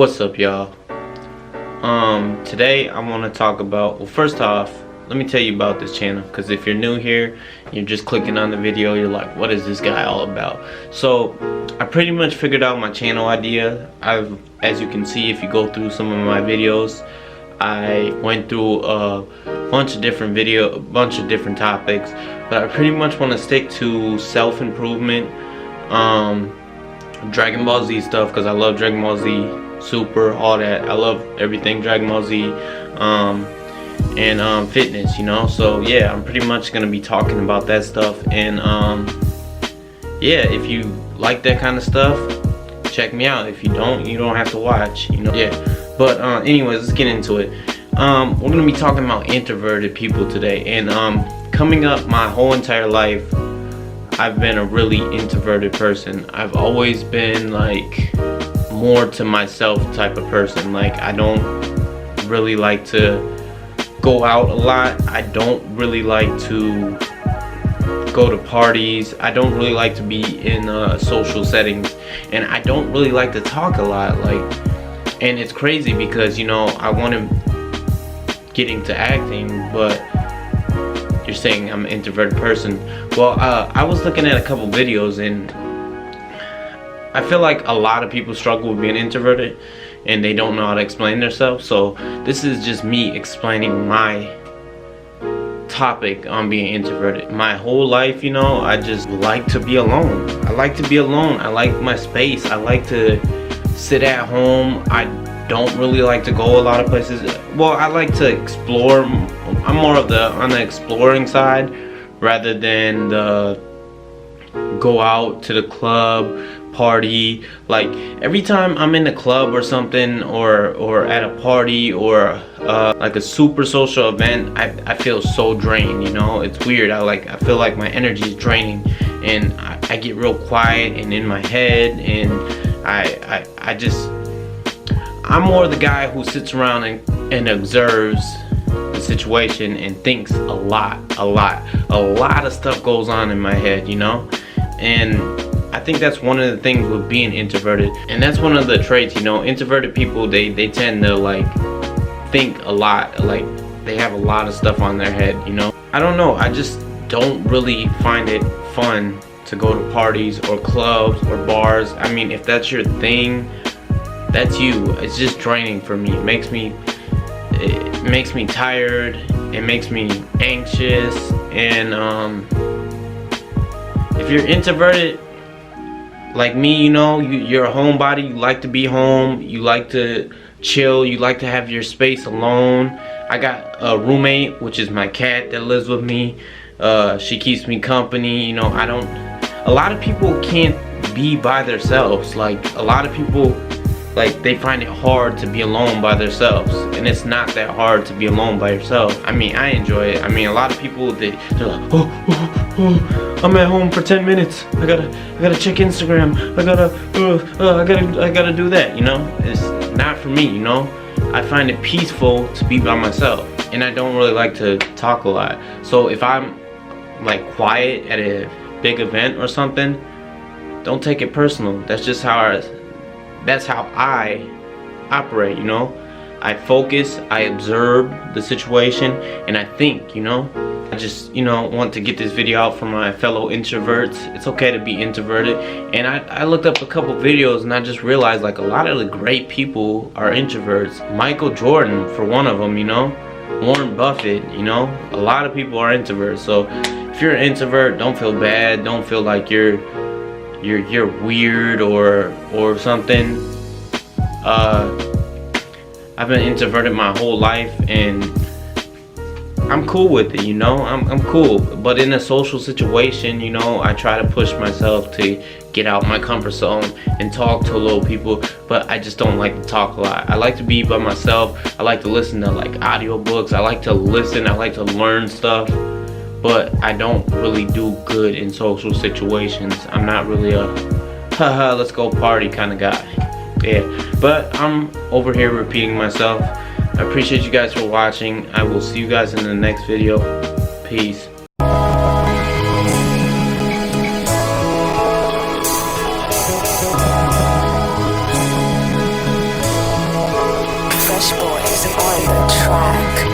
What's up, y'all? Today I want to talk about, well, first off, let me tell you about this channel, because if you're new here, you're just clicking on the video, you're like, what is this guy all about? So I pretty much figured out my channel idea. As you can see, if you go through some of my videos, I went through a bunch of different topics, but I pretty much want to stick to self-improvement, Dragon Ball Z stuff, because I love Dragon Ball Z, Super, all that. I love everything Dragon Ball Z, and fitness, you know. So yeah, I'm pretty much gonna be talking about that stuff, and yeah, if you like that kind of stuff, check me out. If you don't, you don't have to watch, you know. Yeah, but anyways, let's get into it. We're gonna be talking about introverted people today, and coming up my whole entire life, I've been a really introverted person. I've always been like more to myself type of person. Like, I don't really like to go out a lot. I don't really like to go to parties. I don't really like to be in social settings, and I don't really like to talk a lot. Like, and it's crazy because, you know, I want to get into acting, but you're saying I'm an introverted person. Well, I was looking at a couple videos, and I feel like a lot of people struggle with being introverted and they don't know how to explain themselves. So this is just me explaining my topic on being introverted. My whole life, you know, I just like to be alone. I like to be alone. I like my space. I like to sit at home. I don't really like to go a lot of places. Well, I like to explore. I'm more of on the exploring side rather than the go out to the club, party. Like, every time I'm in a club or something, or at a party, or like a super social event, I feel so drained, you know. It's weird. I feel like my energy is draining, and I get real quiet and in my head, and I'm more the guy who sits around and observes the situation and thinks a lot of stuff goes on in my head, you know. And I think that's one of the things with being introverted, and that's one of the traits, you know. Introverted people, they tend to like think a lot, like they have a lot of stuff on their head, you know. I don't know, I just don't really find it fun to go to parties or clubs or bars. I mean, if that's your thing, that's you. It's just draining for me. It makes me tired, it makes me anxious, and if you're introverted like me, you know, you're a homebody. You like to be home, you like to chill, you like to have your space alone. I got a roommate, which is my cat, that lives with me. She keeps me company, you know. A lot of people can't be by themselves. Like, a lot of people, like, they find it hard to be alone by themselves, and it's not that hard to be alone by yourself. I mean, I enjoy it. I mean, a lot of people, they're like, oh, I'm at home for 10 minutes. I gotta check Instagram. I gotta do that. You know, it's not for me. You know, I find it peaceful to be by myself, and I don't really like to talk a lot. So if I'm like quiet at a big event or something, don't take it personal. That's just how I operate, you know. I focus, I observe the situation, and I think, you know. I just, you know, want to get this video out for my fellow introverts. It's okay to be introverted. And I looked up a couple videos, and I just realized, like, a lot of the great people are introverts. Michael Jordan, for one of them, you know. Warren Buffett, you know. A lot of people are introverts. So if you're an introvert, don't feel bad. Don't feel like you're weird or something. I've been introverted my whole life, and I'm cool with it, you know. I'm cool, but in a social situation, you know, I try to push myself to get out my comfort zone and talk to little people, but I just don't like to talk a lot. I like to be by myself. I like to listen to like audiobooks. I like to listen. I like to learn stuff, but I don't really do good in social situations. I'm not really a haha, let's go party kind of guy. Yeah, but I'm over here repeating myself. I appreciate you guys for watching. I will see you guys in the next video. Peace. is on the track.